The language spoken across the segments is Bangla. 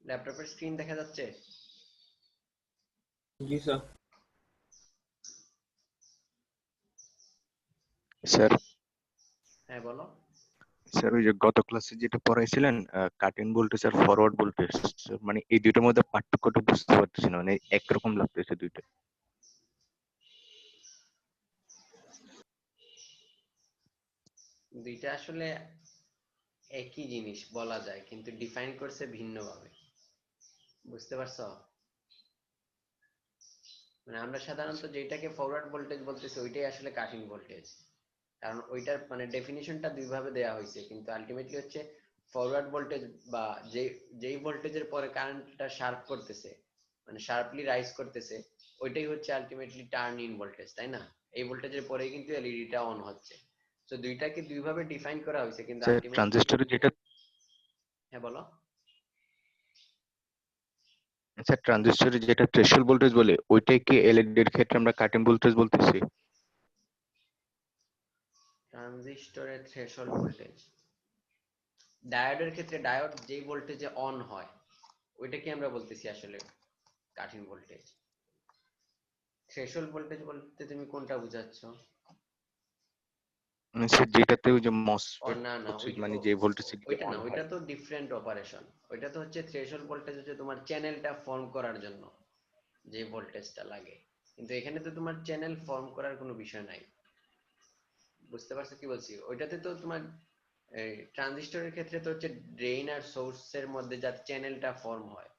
ল্যাপটপের স্ক্রিন দেখা যাচ্ছে? জি স্যার। স্যার হ্যাঁ বলো। স্যার ওই যে গত ক্লাসে যেটা পড়াইছিলেন কাট ইন ভোল্টেজ আর ফরওয়ার্ড ভোল্টেজ, মানে এই দুইটার মধ্যে পার্থক্যটা বুঝতে পারতেছি না, মানে একরকম লাগতেছে দুইটা। দুইটা আসলে একই জিনিস বলা যায়, কিন্তু ডিফাইন করছে ভিন্নভাবে। বুঝতে পারছো? মানে আমরা সাধারণত যেটাকে ফরওয়ার্ড ভোল্টেজ বলতেছি ওইটাই আসলে কাট ইন ভোল্টেজ, কারণ ওইটার মানে ডেফিনিশনটা দুইভাবে দেয়া হয়েছে, কিন্তু আলটিমেটলি হচ্ছে ফরওয়ার্ড ভোল্টেজ বা যেই ভোল্টেজের পরে কারেন্টটা শার্প করতেছে, মানে শার্পলি রাইজ করতেছে, ওইটাই হচ্ছে আলটিমেটলি টার্ন ইন ভোল্টেজ, তাই না? এই ভোল্টেজের পরেই কিন্তু এলইডিটা অন হচ্ছে। তো দুইটাকে দুইভাবে ডিফাইন করা হয়েছে, কিন্তু স্যার আলটিমেটলি। ট্রানজিস্টরে যেটা হ্যাঁ বলো। স্যার ট্রানজিস্টরে যেটা থ্রেশহোল্ড ভোল্টেজ বলে, ওইটাই কি এলইডি এর ক্ষেত্রে আমরা কাট ইন ভোল্টেজ বলতেছি? ট্রানজিস্টরের থ্রেশহোল্ড ভোল্টেজ, ডায়োডের ক্ষেত্রে ডায়োড যেই ভোল্টেজে অন হয় ওইটাকে আমরা বলতেছি আসলে কাট ইন ভোল্টেজ। থ্রেশহোল্ড ভোল্টেজ বলতে তুমি কোনটা বুঝাচ্ছ? মানে স্যার যেটাতে ওই যে ও মসফেট না না, হচ্ছে, ওই মানে যে ভোল্টেজ দিয়ে ওইটা না, অন ওইটা হয়। তো ডিফারেন্ট অপারেশন। ওইটা তো হচ্ছে থ্রেশহোল্ড ভোল্টেজ হচ্ছে তোমার চ্যানেলটা ফর্ম করার জন্য যে ভোল্টেজটা লাগে, কিন্তু এখানে তো তোমার চ্যানেল ফর্ম করার কোনো বিষয় নাই। বুঝতে পারছো কি বলছি? ওইটাতে তো তোমার এই ট্রানজিস্টরের ক্ষেত্রে তো হচ্ছে ড্রেইন আর সোর্সের মধ্যে যাতে চ্যানেলটা ফর্ম হয়,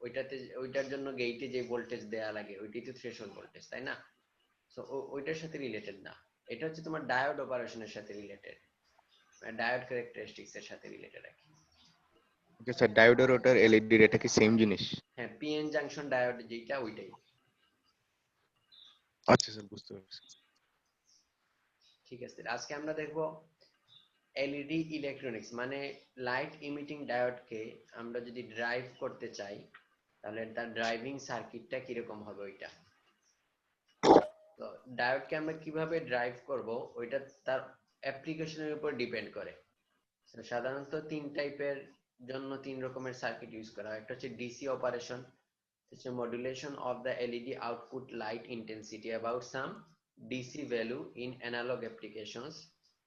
ওইটাতে ওইটার জন্য গেইটে যে ভোল্টেজ দেয়া লাগে ওইটাই তো থ্রেশহোল্ড ভোল্টেজ, তাই না? তো ওইটার সাথে রিলেটেড না। এটা হচ্ছে তোমার ডায়োড অপারেশনের সাথে রিলেটেড, ডায়োড ক্যারেক্টারিস্টিক্স এর সাথে রিলেটেড আর কি। ওকে স্যার, ডায়োড আর ওটার এলইডি এটা কি সেম জিনিস? হ্যাঁ, পিএন জাংশন ডায়োড যেটা ওইটাই। আচ্ছা স্যার, বুঝতে পারছি। ঠিক আছে, আজকে আমরা দেখব এলইডি ইলেকট্রনিক্স, মানে লাইট ইমিটিং ডায়োডকে আমরা যদি ড্রাইভ করতে চাই তাহলে তার ড্রাইভিং সার্কিটটা কিরকম হবে ওইটা। তো ডায়োডকে আমরা কিভাবে ড্রাইভ করব ওইটা তার অ্যাপ্লিকেশনের উপর ডিপেন্ড করে। সাধারণত তিন টাইপের জন্য তিন রকমের সার্কিট ইউজ করা হয়। একটা হচ্ছে ডিসি অপারেশন, হচ্ছে modulation of the LED output light intensity about some DC value in analog applications,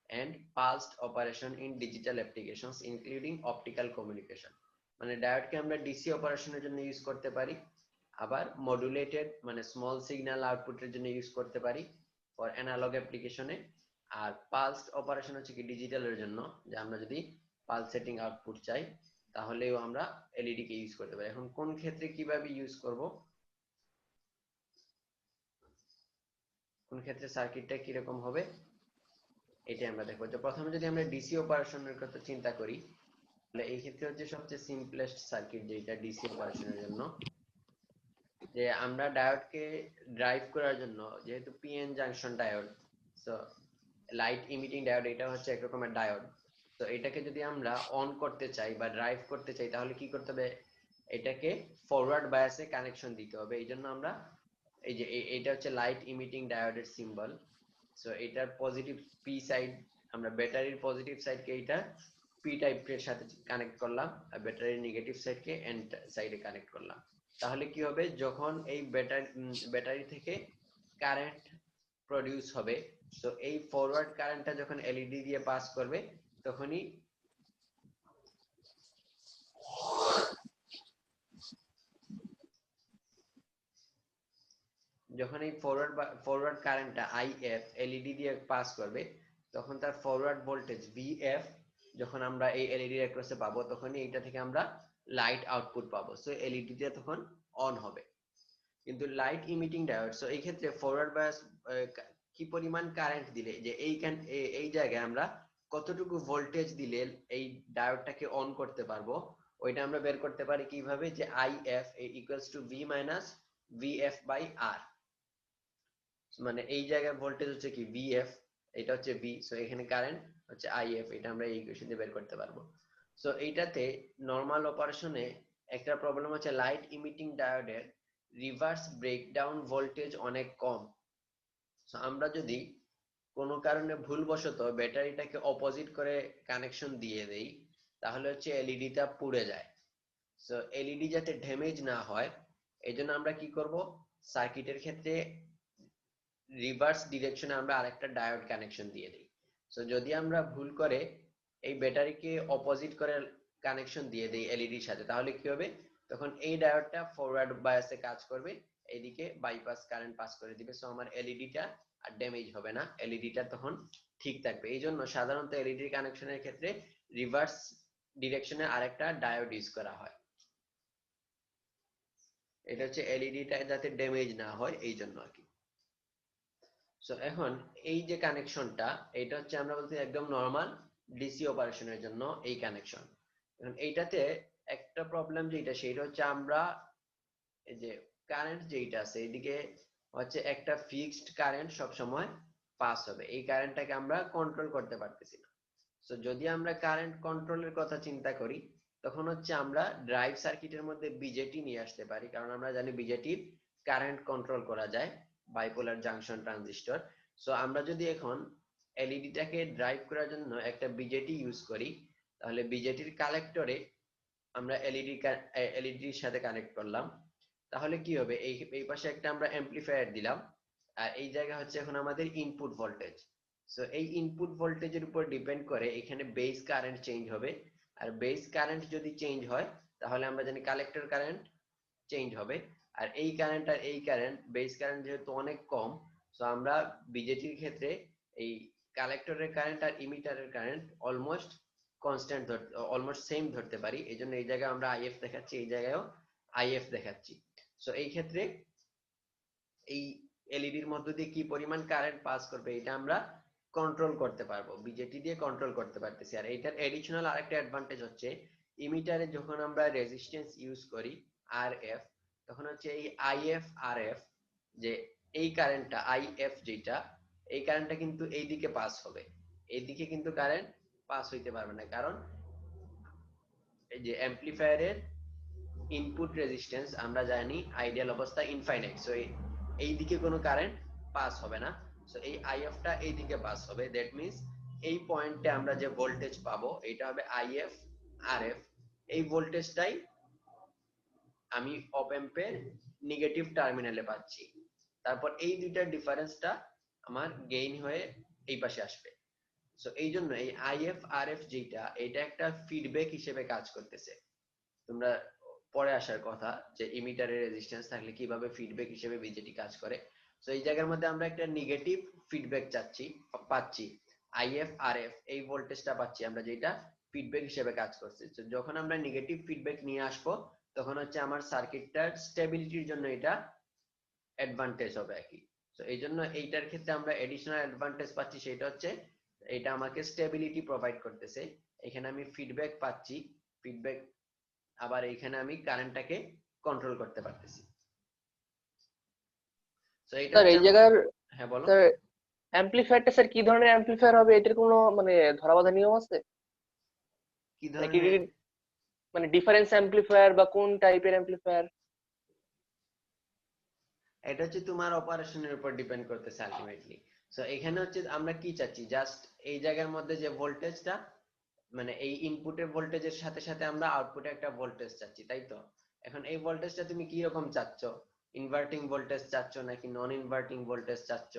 and pulsed operation in digital applications including optical communication. মানে ডায়োডকে আমরা ডিসি অপারেশনের জন্য ইউজ করতে পারি, আবার মডুলেটেড মানে স্মল সিগন্যাল আউটপুটের জন্য ইউজ করতে পারি ফর অ্যানালগ অ্যাপ্লিকেশনে। আর পালসড অপারেশন হচ্ছে কি ডিজিটালের জন্য, যে আমরা যদি পালসেটিং আউটপুট চাই তাহলেও আমরা এলইডি কে ইউজ করতে পারি। এখন কোন ক্ষেত্রে কিভাবে ইউজ করব, কোন ক্ষেত্রে সার্কিটটা কিরকম হবে এটা আমরা দেখবো। তো প্রথমে যদি আমরা ডিসি অপারেশনের কথা চিন্তা করি, তাহলে এই ক্ষেত্রে হচ্ছে সবচেয়ে সিম্পলেস্ট সার্কিট যেটা ডিসি অপারেশনের জন্য, যে আমরা ডায়োডকে ড্রাইভ করার জন্য, যেহেতু PN junction diode, so light emitting diode এটা হচ্ছে এক রকমের ডায়োড। তো এটাকে যদি আমরা অন করতে চাই বা ড্রাইভ করতে চাই তাহলে কি করতে হবে, এটাকে ফরওয়ার্ড বায়াসে কানেকশন দিতে হবে। এই জন্য আমরা এই যে এটা হচ্ছে লাইট ইমিটিং ডায়োডের সিম্বল। সো এটার পজিটিভ পি সাইড, আমরা ব্যাটারির পজিটিভ সাইডকে এটা পি টাইপের সাথে কানেক্ট করলাম, আর ব্যাটারির নেগেটিভ সাইডকে এন সাইডে কানেক্ট করলাম। তাহলে কি হবে, যখন এই ব্যাটারি থেকে কারেন্ট প্রডিউস হবে, তো এই ফরওয়ার্ড কারেন্টটা যখন এলইডি দিয়ে পাস করবে তখনই যখন এই ফরওয়ার্ড কারেন্টটা আইএফ এলইডি দিয়ে পাস করবে, তখন তার ফরওয়ার্ড ভোল্টেজ ভিএফ যখন আমরা এই এলইডি এর ক্রসে পাবো তখনই এইটা থেকে আমরা লাইট আউটপুট পাবো। সো এলইডি টা তখন অন হবে। কিন্তু লাইট ইমিটিং ডায়োড, সো এই ক্ষেত্রে ফরওয়ার্ড বায়াস কি পরিমাণ কারেন্ট দিলে, যে এই জায়গায় আমরা কতটুকু ভোল্টেজ দিলে এই ডায়োডটাকে অন করতে পারবো, ওইটা আমরা বের করতে পারি কিভাবে, যে IF equals to V minus VF by R. মানে এই জায়গায় ভোল্টেজ হচ্ছে কি ভিএফ, এটা হচ্ছে ভি, সো এখানে কারেন্ট হচ্ছে আইএফ, এটা আমরা এই ইকুয়েশন দিয়ে বের করতে পারবো। সো এইটাতে নরমাল অপারেশনে একটা প্রবলেম হচ্ছে লাইট ইমিটিং ডায়োডের রিভার্স ব্রেকডাউন ভোল্টেজ অনেক কম। সো আমরা যদি কোনো কারণে ভুলবশত ব্যাটারিটাকে অপোজিট করে কানেকশন দিয়ে দেই তাহলে হচ্ছে এলইডি টা পুড়ে যায়। সো এলইডি যাতে ড্যামেজ না হয় এই জন্য আমরা কি করব, সার্কিটের ক্ষেত্রে রিভার্স ডিরেকশনে আমরা আরেকটা ডায়োড কানেকশন দিয়ে দিই। সো যদি আমরা ভুল করে এই ব্যাটারিকে অপোজিট করে কানেকশন দিয়ে দিই এলইডির সাথে, তাহলে কি হবে, তখন এই ডায়োডটা ফরওয়ার্ড বায়াসে কাজ করবে, এইদিকে বাইপাস কারেন্ট পাস করে দিবে। সো আমার এলইডিটা আর ড্যামেজ হবে না, এলইডিটা তখন ঠিক থাকবে। এই জন্য সাধারণত এলইডি কানেকশনের ক্ষেত্রে রিভার্স ডিরেকশনে আরেকটা ডায়োড ইউজ করা হয়। এটা হচ্ছে এলইডিটা যাতে ড্যামেজ না হয় এই জন্য আর কি। সো এখন এই যে কানেকশনটা, এটা হচ্ছে আমরা বলতে একদম নরমাল ডিসি অপারেশনের জন্য এই কানেকশন। এখন এইটাতে একটা প্রবলেম যেটা, সেটা হচ্ছে আমরা এই যে কারেন্ট যেটা আছে এইদিকে হচ্ছে একটা ফিক্সড কারেন্ট সব সময় পাস হবে, এই কারেন্টটাকে আমরা কন্ট্রোল করতে পারতেছি না। সো যদি আমরা কারেন্ট কন্ট্রোলের কথা চিন্তা করি, তখন হচ্ছে আমরা ড্রাইভ সার্কিটের মধ্যে বিজেটি নিয়ে আসতে পারি, কারণ আমরা জানি বিজেটির কারেন্ট কন্ট্রোল করা যায় বাইপোলার জাংশন ট্রানজিস্টর। সো আমরা যদি এখন এলইডিটাকে ড্রাইভ করার জন্য একটা বিজেটি ইউজ করি, তাহলে বিজেটির কালেক্টরে আমরা এলইডির সাথে কানেক্ট করলাম, তাহলে কি হবে, এই পাশে একটা আমরা অ্যাম্পলিফায়ার দিলাম, আর এই জায়গা হচ্ছে এখন আমাদের ইনপুট ভোল্টেজ। সো এই ইনপুট ভোল্টেজের উপর ডিপেন্ড করে এখানে বেস কারেন্ট চেঞ্জ হবে, আর বেস কারেন্ট যদি চেঞ্জ হয় তাহলে আমরা জানি কালেক্টর কারেন্ট চেঞ্জ হবে। আর এই কারেন্ট বেস কারেন্ট যেহেতু অনেক কম, সো আমরা বিজেটির ক্ষেত্রে এই কালেক্টরের কারেন্ট আর ইমিটারের current almost constant almost same ধরতে পারি। এই জন্য এই জায়গায় আমরা আইএফ দেখাচ্ছি, এই জায়গায়ও আইএফ দেখাচ্ছি। সো এই ক্ষেত্রে এই এলইডির মধ্য দিয়ে কি পরিমাণ কারেন্ট পাস করবে এটা আমরা কন্ট্রোল করতে পারবো, বিজেটি দিয়ে কন্ট্রোল করতে পারতেছি। আর এটার এডিশনাল আরেকটা অ্যাডভান্টেজ হচ্ছে, ইমিটারে যখন আমরা রেজিস্ট্যান্স ইউজ করি আরএফ, তখন হচ্ছে এই আইএফ আরএফ যে এই কারেন্টটা আইএফ যেটা, এই কারেন্টটা কিন্তু এই দিকে পাস হবে, এইদিকে কিন্তু কারেন্ট পাস হইতে পারবে না, কারণ এই যে অ্যাম্পলিফায়ারের ইনপুট রেজিস্ট্যান্স আমরা জানি আইডিয়াল অবস্থা ইনফাইনাইট। সো এই দিকে কোনো কারেন্ট পাস হবে না, সো এই আইএফটা এই দিকে পাস হবে। দ্যাট মিন্স এই পয়েন্টে আমরা যে ভোল্টেজ পাবো এটা হবে আইএফ আরএফ। এই ভোল্টেজটাই আমি অপ অ্যাম্পের নেগেটিভ টার্মিনালে পাচ্ছি, তারপর এই দুইটার ডিফারেন্সটা আমার গেইন হয়ে এই পাশে আসবে। সো এই জন্য এই আইএফ আরএফ যেটা, এটা একটা ফিডব্যাক হিসেবে কাজ করতেছে। তোমরা পরে আসার কথা যে ইমিটারের রেজিস্ট্যান্স থাকলে কিভাবে ফিডব্যাক হিসেবে বিজেটি কাজ করে। তো এই জায়গার মধ্যে আমরা একটা নেগেটিভ ফিডব্যাক পাচ্ছি, আইএফ আরএফ এই ভোল্টেজটা পাচ্ছি আমরা, যেটা ফিডব্যাক হিসেবে কাজ করছে। তো যখন আমরা নেগেটিভ ফিডব্যাক নিয়ে আসবো, তখন হচ্ছে আমার সার্কিটটার স্টেবিলিটির জন্য এটা অ্যাডভান্টেজ হবে আর কি। তো এই জন্য এইটার ক্ষেত্রে আমরা এডিশনাল অ্যাডভান্টেজ পাচ্ছি, সেটা হচ্ছে এটা আমাকে স্টেবিলিটি প্রোভাইড করতেছে। এখানে আমি ফিডব্যাক পাচ্ছি, ফিডব্যাক, আবার এইখানে আমি কারেন্টটাকে কন্ট্রোল করতে পারতেছি। তো এটা স্যার হচ্ছে এই জায়গার হ্যাঁ বলো। স্যার অ্যাম্পলিফায়ারটা স্যার কি ধরনের অ্যাম্পলিফায়ার হবে, এটার কোনো মানে ধরাবাঁধা নিয়ম আছে? কি নাকি ধরনের? মানে ডিফারেন্স অ্যাম্পলিফায়ার বা কোন টাইপের অ্যাম্পলিফায়ার? এটা হচ্ছে তোমার অপারেশনের উপর ডিপেন্ড করতেছে আলটিমেটলি। সো এখানে হচ্ছে আমরা কি চাচ্ছি, জাস্ট এই জায়গার মধ্যে যে ভোল্টেজটা, মানে এই ইনপুটের ভোল্টেজের সাথে সাথে আমরা আউটপুটে একটা ভোল্টেজ চাচ্ছি, তাই তো? এখন এই ভোল্টেজটা তুমি কি রকম চাচ্ছ, ইনভার্টিং ভোল্টেজ চাচ্ছ নাকি নন ইনভার্টিং ভোল্টেজ চাচ্ছ,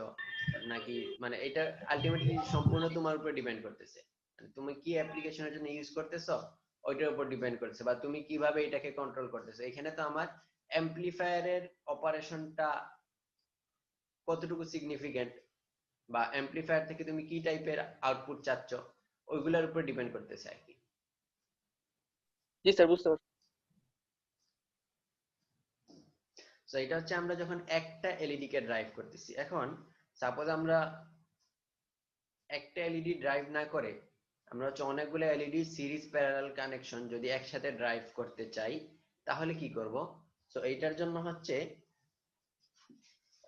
নাকি মানে এটা আলটিমেটলি সম্পূর্ণ তোমার উপর ডিপেন্ড করতেছে। মানে তুমি কি অ্যাপ্লিকেশনের জন্য ইউজ করতেছো ওইটার উপর ডিপেন্ড করতেছে, বা তুমি কিভাবে এটাকে কন্ট্রোল করতেছো। এখানে তো আমার অ্যাম্পলিফায়ারের অপারেশনটা কতটুকু সিগনিফিকেন্ট, বা অ্যাম্পলিফায়ার থেকে তুমি কি টাইপের আউটপুট চাচ্ছ, ওইগুলোর উপর ডিপেন্ড করতেছে আর কি। জি স্যার, বুঝতে পারছি। সো এটা হচ্ছে আমরা যখন একটা এলইডি কে ড্রাইভ করতেছি। এখন সাপোজ আমরা একটা এলইডি ড্রাইভ না করে আমরা হচ্ছে অনেকগুলো এলইডি সিরিজ প্যারালাল কানেকশন যদি একসাথে ড্রাইভ করতে চাই, তাহলে কি করব? সো এইটার জন্য হচ্ছে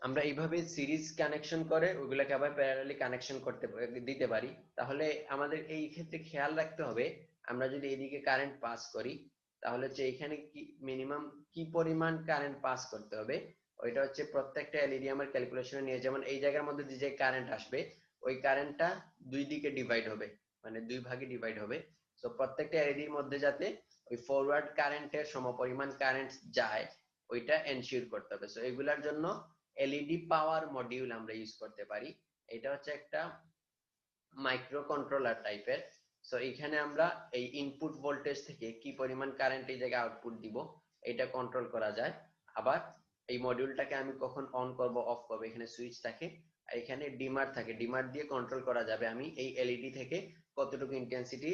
আমরা এইভাবে সিরিজ কানেকশন করে ওগুলোকে আবার প্যারালালি কানেকশন করতে দিতে পারি। তাহলে আমাদের এই ক্ষেত্রে খেয়াল রাখতে হবে, আমরা যদি এদিকে কারেন্ট পাস করি, তাহলে হচ্ছে এখানে কি মিনিমাম কি পরিমাণ কারেন্ট পাস করতে হবে, ওইটা হচ্ছে প্রত্যেকটা এলইডি আমার ক্যালকুলেশনে নিয়ে, যেমন এই জায়গার মধ্যে যে কারেন্ট আসবে ওই কারেন্টটা দুই দিকে ডিভাইড হবে, মানে দুই ভাগে ডিভাইড হবে। তো প্রত্যেকটা এলইডির মধ্যে যাতে ওই ফরওয়ার্ড কারেন্টের সমপরিমাণ কারেন্ট যায় ওইটা এনশিওর করতে হবে। সো এগুলার জন্য এলইডি পাওয়ার মডিউল আমরা ইউজ করতে পারি। এটা হচ্ছে একটা মাইক্রো কন্ট্রোলার টাইপের। সো এখানে আমরা এই ইনপুট ভোল্টেজ থেকে কি পরিমাণ কারেন্ট এই জায়গায় আউটপুট দিব এটা কন্ট্রোল করা যায়। আবার এই মডিউলটাকে আমি কখন অন করব অফ করব এখানে সুইচ থাকে, আর এখানে ডিমার থাকে, ডিমার দিয়ে কন্ট্রোল করা যাবে আমি এই এলইডি থেকে কতটুকু ইন্টেন্সিটি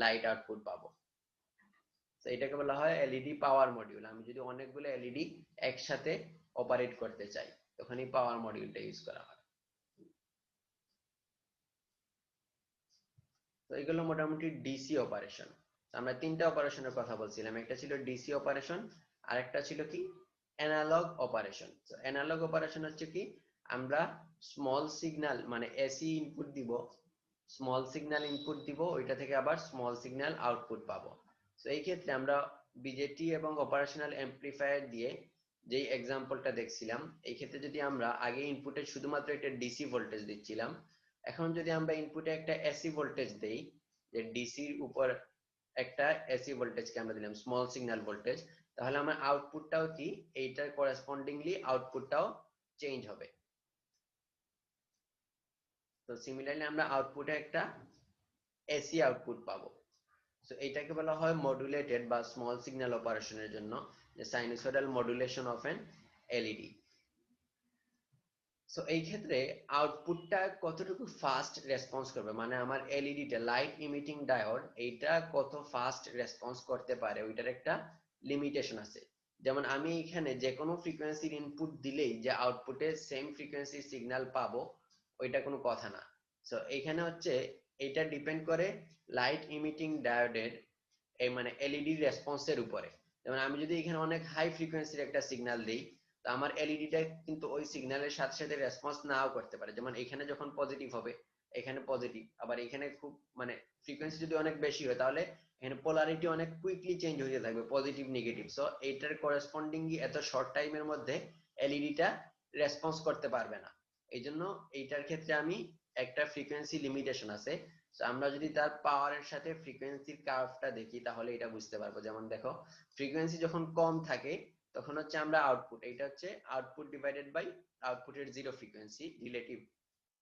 লাইট আউটপুট পাবো। তো এটাকে বলা হয় এলইডি পাওয়ার মডিউল। আমি যদি অনেকগুলো এলইডি একসাথে অপারেট করতে চাই তখন এই পাওয়ার মডিউলটা ইউজ করা হয়। তো এগুলো মোটামুটি ডিসি অপারেশন। আমরা তিনটা অপারেশনের কথা বলছিলাম, একটা ছিল ডিসি অপারেশন, আর একটা ছিল কি অ্যানালগ অপারেশন। তো অ্যানালগ অপারেশন হচ্ছে কি আমরা স্মল সিগন্যাল মানে এসি ইনপুট দিব, স্মল সিগন্যাল ইনপুট দিব, ওইটা থেকে আবার স্মল সিগন্যাল আউটপুট পাবো। তো এই ক্ষেত্রে আমরা বিজেটি এবং অপারেশনাল অ্যাম্পলিফায়ার দিয়ে যেই এক্সাম্পলটা দেখছিলাম, এই ক্ষেত্রে যদি আমরা আগে ইনপুটে শুধুমাত্র একটা ডিসি ভোল্টেজ দিচ্ছিলাম, এখন যদি আমরা ইনপুটে একটা এসি ভোল্টেজ দেই, যে ডিসির উপর একটা এসি ভোল্টেজকে আমরা দিলাম স্মল সিগন্যাল ভোল্টেজ, তাহলে আমার আউটপুটটাও কি এইটার করেসপন্ডিংলি আউটপুটটাও চেঞ্জ হবে। তো সিমিলারলি আমরা আউটপুটে একটা এসি আউটপুট পাবো। সো এইটাকে বলা হয় মডুলেটেড বা স্মল সিগন্যাল অপারেশনের জন্য যে sinusoidal modulation of an LED. So এই ক্ষেত্রে আউটপুটটা কতটুকু ফাস্ট রেসপন্স করবে, মানে আমার এলইডিটা লাইট ইমিটিং ডায়োড এইটা কত ফাস্ট রেসপন্স করতে পারে ওইটার একটা লিমিটেশন আছে। যেমন আমি এখানে যে কোনো ফ্রিকোয়েন্সির ইনপুট দিলেই যে আউটপুটে সেম ফ্রিকোয়েন্সির সিগন্যাল পাবো ওইটা কোনো কথা না। সো এখানে হচ্ছে এটা ডিপেন্ড করে লাইট ইমিটিং ডায়োডের এই মানে এলইডি রেসপন্সের উপরে। যেমন আমি যদি এখানে অনেক হাই ফ্রিকোয়েন্সির একটা সিগন্যাল দিই, তো আমার এলইডিটা কিন্তু ওই সিগন্যালের সাথে সাথে রেসপন্স নাও করতে পারে। যেমন এখানে যখন পজিটিভ হবে এখানে পজিটিভ, আবার এখানে খুব মানে ফ্রিকোয়েন্সি যদি অনেক বেশি হয় তাহলে এখানে পোলারিটি অনেক কুইকলি চেঞ্জ হয়ে থাকবে পজিটিভ নেগেটিভ। সো এইটার করেসপন্ডিংলি এত শর্ট টাইমের মধ্যে এলইডিটা রেসপন্স করতে পারবে না। এই জন্য এইটার ক্ষেত্রে আমি একটা ফ্রিকোয়েন্সি লিমিটেশন আছে। তো আমরা যদি তার পাওয়ারের সাথে ফ্রিকোয়েন্সির কার্ভটা দেখি তাহলে এটা বুঝতে পারবো। যেমন দেখো ফ্রিকোয়েন্সি যখন কম থাকে তখন হচ্ছে আমরা আউটপুট, এটা হচ্ছে আউটপুট ডিভাইডেড বাই আউটপুটের জিরো ফ্রিকোয়েন্সি রিলেটিভ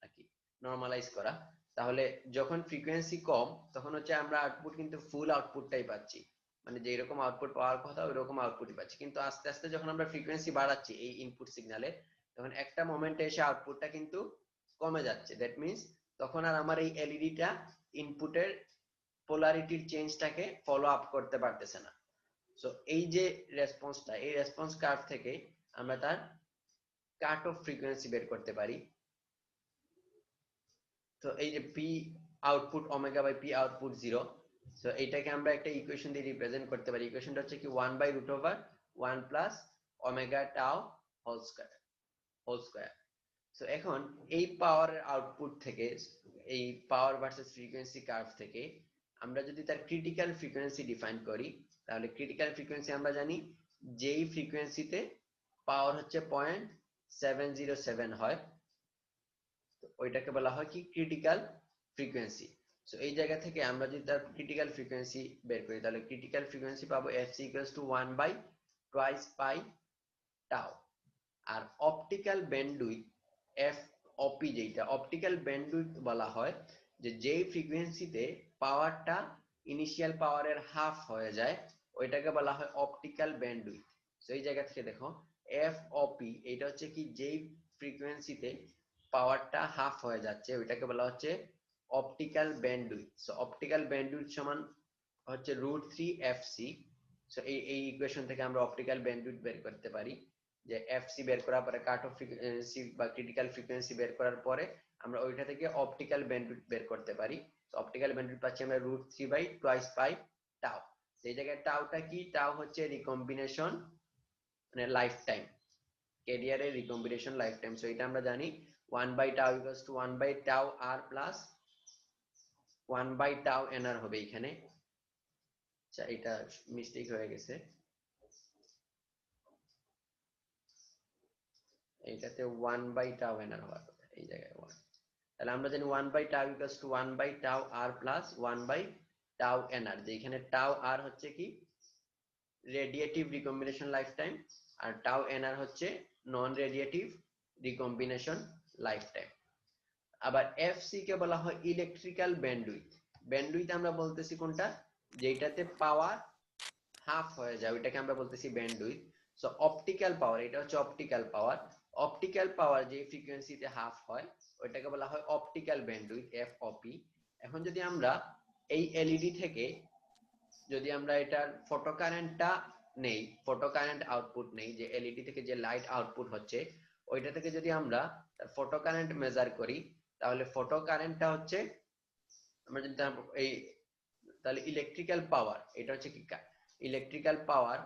আর কি নরমালাইজ করা। তাহলে যখন ফ্রিকোয়েন্সি কম তখন হচ্ছে আমরা আউটপুট কিন্তু ফুল আউটপুটটাই পাচ্ছি, মানে যে এরকম আউটপুট পাওয়ার কথা ওই রকম আউটপুটই পাচ্ছি। কিন্তু আস্তে আস্তে যখন আমরা ফ্রিকোয়েন্সি বাড়াচ্ছি এই ইনপুট সিগন্যালে, তখন একটা মোমেন্টে এসে আউটপুটটা কিন্তু কমে যাচ্ছে। দ্যাট মিনস তখন আর আমার এই এলইডিটা ইনপুটের পোলারিটির চেঞ্জটাকে ফলো আপ করতে পারতেছে না। সো এই যে রেসপন্সটা, এই রেসপন্স কার্ভ থেকে আমরা তার কাট অফ ফ্রিকোয়েন্সি বের করতে পারি। তো এই যে P output omega by P output zero, so এইটাকে আমরা একটা ইকুয়েশন দিয়ে রিপ্রেজেন্ট করতে পারি। ইকুয়েশনটা হচ্ছে কি 1/√1 প্লাস ওমেগা টাও হোল স্কয়ার। সো এখন এই পাওয়ারের আউটপুট থেকে এই পাওয়ার ভার্সেস ফ্রিকোয়েন্সি কার্ভ থেকে আমরা যদি তার ক্রিটিক্যাল ফ্রিকোয়েন্সি ডিফাইন করি, তাহলে ক্রিটিক্যাল ফ্রিকোয়েন্সি আমরা জানি যেই ফ্রিকোয়েন্সিতে পাওয়ার হচ্ছে 0.707 হয় ওইটাকে বলা হয় কি ক্রিটিক্যাল ফ্রিকোয়েন্সি। সো এই জায়গা থেকে আমরা যদি তার ক্রিটিক্যাল ফ্রিকোয়েন্সি বের করি তাহলে ক্রিটিক্যাল ফ্রিকোয়েন্সি পাবো fc = 1/2 পাই টাও। আর অপটিক্যাল ব্যান্ডউইথ FOP, যেটা অপটিক্যাল ব্যান্ডউইথ বলা হয় যে যেই ফ্রিকোয়েন্সিতে পাওয়ারটা ইনিশিয়াল পাওয়ারের হাফ হয়ে যায় ওইটাকে বলা হয় অপটিক্যাল ব্যান্ডউইথ। সো এই জায়গা থেকে দেখো FOP এটা হচ্ছে কি যেই ফ্রিকোয়েন্সিতে পাওয়ারটা হাফ হয়ে যাচ্ছে ওইটাকে বলা হচ্ছে optical bandwidth. So optical bandwidth সমান হচ্ছে √3 FC। সো এই ইকুয়েশন থেকে আমরা অপটিক্যাল ব্যান্ডউইথ বের করতে পারি, যে FC বের করার পরে কাট অফ ফ্রিকোয়েন্সি বা ক্রিটিক্যাল ফ্রিকোয়েন্সি বের করার পরে আমরা ওইটা থেকে অপটিক্যাল ব্যান্ডউইথ বের করতে পারি। তো অপটিক্যাল ব্যান্ডউইথ পাচ্ছি আমরা √3/2 পাই টাও। এই জায়গায় টাওটা কি, টাও হচ্ছে রিকম্বিনেশন মানে লাইফ টাইম, ক্যারিয়ারের রিকম্বিনেশন লাইফ টাইম। সো এটা আমরা জানি 1/τ = 1/τR প্লাস 1/τNR হবে এখানে। আচ্ছা এটা মিস্টেক হয়ে গেছে, এইটাতে 1/τNR হওয়ার কথা, এই জায়গায় 1। তাহলে আমরা জানি 1/τ = 1/τR প্লাস 1/τNR, যে এখানে টাও আর হচ্ছে কি রেডিয়েটিভ রিকম্বিনেশন লাইফ টাইম, আর টাউ এনআর হচ্ছে নন রেডিয়েটিভ রিকম্বিনেশন লাইফ টাইম। আবার এফসি কে বলা হয় ইলেকট্রিক্যাল ব্যান্ডউইথ। ব্যান্ডউইথ আমরা বলতেছি কোনটা, যেটাতে পাওয়ার হাফ হয়ে যায় ওইটাকে আমরা বলতেছি ব্যান্ডউইথ। সো অপটিক্যাল পাওয়ার, এটা হচ্ছে অপটিক্যাল পাওয়ার। অপটিক্যাল পাওয়ার যে ফ্রিকোয়েন্সিতে হাফ হয় ওইটাকে বলা হয় অপটিক্যাল ব্যান্ডউইথ, এফওপি। এখন যদি আমরা এই এলইডি থেকে যদি আমরা এটার ফটো কারেন্টটা নেই, ফটো কারেন্ট আউটপুট নেই, যে এলইডি থেকে যে লাইট আউটপুট হচ্ছে ওইটা থেকে যদি আমরা ফটো কারেন্ট মেজার করি, তাহলে ফটো কারেন্টটা হচ্ছে আমরা যদি এই তাহলে ইলেকট্রিক্যাল পাওয়ার, এটা হচ্ছে কি electrical power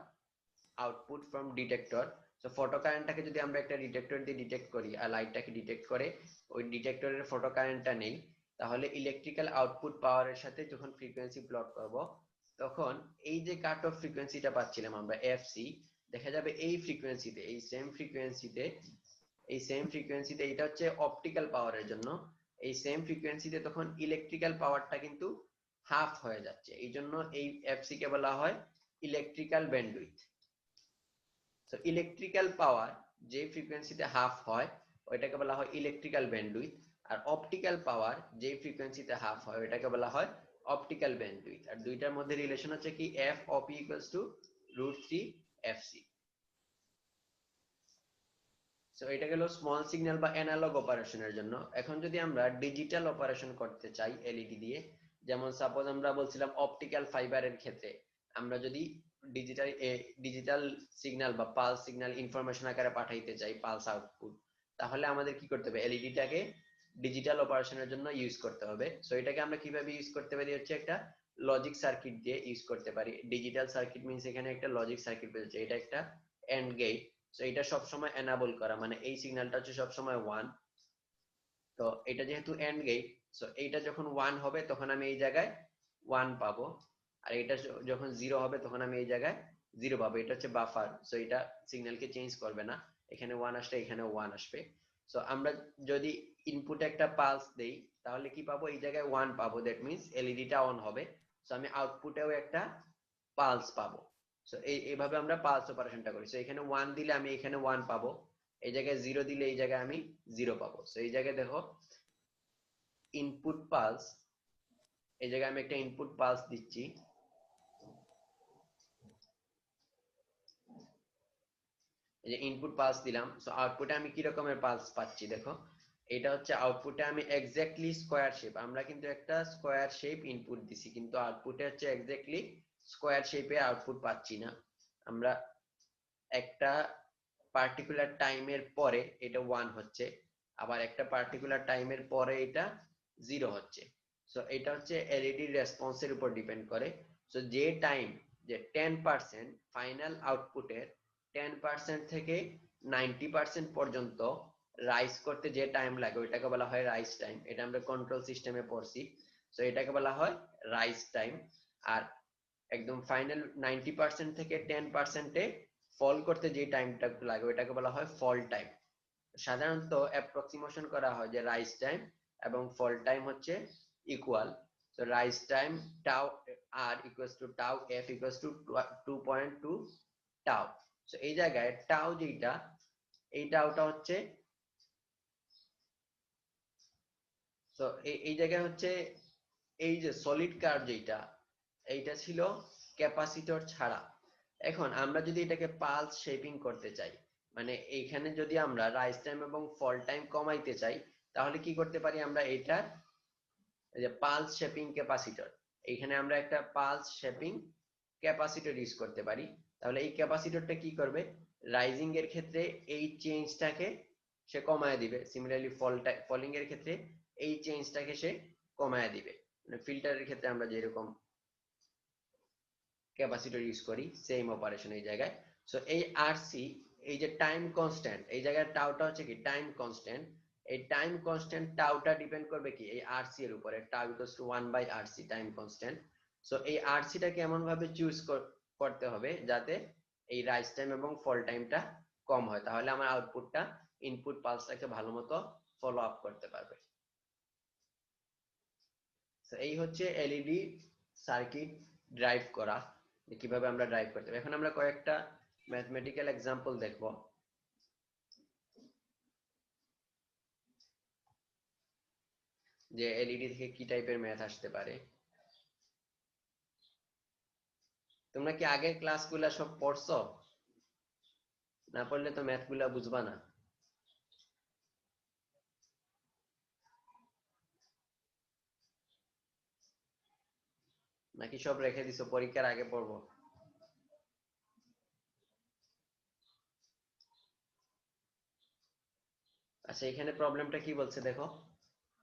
output from detector. So photo কারেন্টটাকে যদি আমরা একটা ডিটেক্টর দিয়ে ডিটেক্ট করি আর লাইটটাকে ডিটেক্ট করে ওই ডিটেক্টরের ফটো কারেন্টটা নেই, তাহলে ইলেকট্রিক্যাল আউটপুট পাওয়ারের সাথে যখন ফ্রিকোয়েন্সি প্লট করব তখন এই যে কাট অফ ফ্রিকোয়েন্সিটা পাচ্ছিলাম আমরা এফসি, দেখা যাবে এই ফ্রিকোয়েন্সিতে, এই সেম ফ্রিকোয়েন্সিতে এটা হচ্ছে অপটিক্যাল পাওয়ারের জন্য, এই সেম ফ্রিকোয়েন্সিতে তখন ইলেকট্রিক্যাল পাওয়ারটা কিন্তু হাফ হয়ে যাচ্ছে, এই জন্য এই এফসি কে বলা হয় electrical bandwidth. So electrical power যে ফ্রিকোয়েন্সিতে হাফ হয় ওইটাকে বলা হয় ইলেকট্রিক্যাল ব্যান্ডউইথ, আর অপটিক্যাল পাওয়ার যে ফ্রিকোয়েন্সিতে হাফ হয় ওইটাকে বলা হয় অপটিক্যাল ব্যান্ডউইথ। আর দুইটার মধ্যে রিলেশন হচ্ছে কি F Opi equals to √3 FC. So এটা গেল স্মল সিগন্যাল বা অ্যানালগ অপারেশনের জন্য। এখন যদি আমরা ডিজিটাল অপারেশন করতে চাই এলইডি দিয়ে, যেমন সাপোজ আমরা বলছিলাম অপটিক্যাল ফাইবারের ক্ষেত্রে আমরা যদি ডিজিটাল সিগন্যাল বা পালস সিগন্যাল ইনফরমেশন আকারে পাঠাইতে চাই, পালস আউটপুট, তাহলে আমাদের কি করতে হবে, এলইডিটাকে ডিজিটাল অপারেশনের জন্য ইউজ করতে হবে। সো এটাকে আমরা কিভাবে ইউজ করতে পারি হচ্ছে একটা লজিক সার্কিট দিয়ে ইউজ করতে পারি। ডিজিটাল সার্কিট মিন্স এখানে একটা লজিক সার্কিট পেয়েছে, এটা একটা এন্ড গেট। সো এটা সবসময় এনাবল করা, মানে এই সিগন্যালটা হচ্ছে সবসময় 1। তো এটা যেহেতু এন্ড গেট, সো এইটা যখন 1 হবে তখন আমি এই জায়গায় 1 পাবো, আর এটা যখন 0 হবে তখন আমি এই জায়গায় 0 পাবো। এটা হচ্ছে বাফার, সো এটা সিগন্যালকে চেঞ্জ করবে না, এখানে 1 আসলে এখানে 1 আসবে। সো আমরা যদি ইনপুটে একটা পালস দেই তাহলে কি পাবো, এই জায়গায় 1 পাবো, দ্যাট মিন্স এলইডিটা অন হবে। সো আমি আউটপুটেও একটা পালস পাবো। সো এইভাবে আমরা পালস অপারেশনটা করি। সো এখানে 1 দিলে আমি এখানে 1 পাবো, এই জায়গায় 0 দিলে এই জায়গায় আমি 0 পাবো। সো এই জায়গায় দেখো ইনপুট পালস, এই জায়গায় আমি একটা ইনপুট পালস দিচ্ছি, এই যে ইনপুট পালস দিলাম। সো আউটপুটে আমি কি রকমের পালস পাচ্ছি দেখো, এটা হচ্ছে আউটপুটে আমি এক্স্যাক্টলি স্কয়ার শেপ, আমরা কিন্তু একটা স্কয়ার শেপ ইনপুট দিছি কিন্তু আউটপুটে হচ্ছে এক্স্যাক্টলি স্কয়ার শেপে আউটপুট পাচ্ছি না। আমরা একটা পার্টিকুলার টাইমের পরে এটা 1 হচ্ছে, আবার একটা পার্টিকুলার টাইমের পরে এটা 0 হচ্ছে। সো এটা হচ্ছে এলইডি রেসপন্সের উপর ডিপেন্ড করে। সো যে টাইম, যে 10% ফাইনাল আউটপুটের 10% থেকে 90% পর্যন্ত রাইজ করতে যে টাইম লাগে ওইটাকে বলা হয় রাইজ টাইম। এটা আমরা কন্ট্রোল সিস্টেমে পড়ছি। সো এটাকে বলা হয় রাইজ টাইম। আর একদম ফাইনাল 90% থেকে 10%-এ ফল করতে যে টাইমটা লাগে ওইটাকে বলা হয় ফল টাইম। সাধারণত অ্যাপ্রক্সিমেশন করা হয় যে রাইজ টাইম এবং ফল টাইম হচ্ছে equal. So rise time tau R equals to tau F equals to 2.2 tau. So এই জায়গায় টাউ যেটা, এই টাউটা হচ্ছে, তো এই জায়গায় হচ্ছে এই যে সলিড কার্ভ যেটা, এইটা ছিল ক্যাপাসিটর ছাড়া। এখন আমরা যদি এটাকে পালস শেপিং করতে চাই, মানে এইখানে যদি আমরা রাইজ টাইম এবং ফল টাইম কমাইতে চাই, তাহলে কি করতে পারি, আমরা এটা এই যে পালস শেপিং ক্যাপাসিটর, এইখানে আমরা একটা পালস শেপিং ক্যাপাসিটর ইউজ করতে পারি। তাহলে এই ক্যাপাসিটরটা কি করবে, রাইজিং এর ক্ষেত্রে এই চেঞ্জটাকে সে কমায় দিবে, সিমিলারলি ফলিং এর ক্ষেত্রে এই চেঞ্জটাকে সে কমায় দিবে। মানে ফিল্টারের ক্ষেত্রে আমরা যেরকম ক্যাপাসিটর ইউজ করি সেম অপারেশন এই জায়গায়। সো এই আরসি, এই যে টাইম কনস্ট্যান্ট, এই জায়গায় টাউটা হচ্ছে কি টাইম কনস্ট্যান্ট, এই টাইম কনস্ট্যান্ট টাউটা ডিপেন্ড করবে কি এই আরসি এর উপরে, tau equals to 1/RC time constant. So এই আরসিটাকে এমন ভাবে চুজ করতে হবে যাতে এই রাইজ টাইম এবং ফল টাইমটা কম হয়, তাহলে আমার আউটপুটটা ইনপুট পালসটাকে ভালো মতো ফলো আপ করতে পারবে। এই হচ্ছে এলইডি সার্কিট ড্রাইভ করা। যে কিভাবে আমরা ড্রাইভ করতে পারি। এখন আমরা কয়েকটা ম্যাথমেটিক্যাল এক্সাম্পল দেখব। যে এলইডি থেকে কি টাইপের ম্যাথ আসতে পারে। তোমরা কি আগের ক্লাসগুলা সব পড়ছো? না পড়লে তো ম্যাথ গুলা বুঝবা না। নাকি সব রেখে দিছো পরীক্ষার আগে পড়বো? আচ্ছা, এখানে প্রবলেমটা কি বলছে দেখো,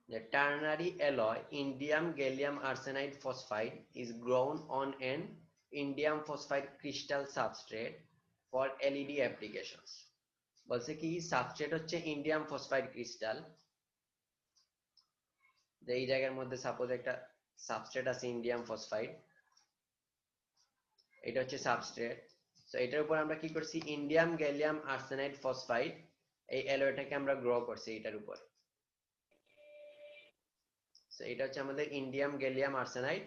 যে ternary alloy indium gallium arsenide phosphide is grown on an indium phosphide crystal substrate for LED applications. বলছে কি সাবস্ট্রেট হচ্ছে ইন্ডিয়াম ফসফাইড ক্রিস্টাল, যে এই জায়গার মধ্যে সাপোজ একটা সাবস্ট্রেট আছে ইন্ডিয়াম ফসফাইড, এটা হচ্ছে সাবস্ট্রেট। তো এটার উপর আমরা কি করছি, ইন্ডিয়াম গ্যালিয়াম আর্সেনাইড ফসফাইড এই অ্যালয়টাকে আমরা গ্রো করছি এটার উপর। So এটা হচ্ছে আমাদের ইন্ডিয়াম গ্যালিয়াম আর্সেনাইড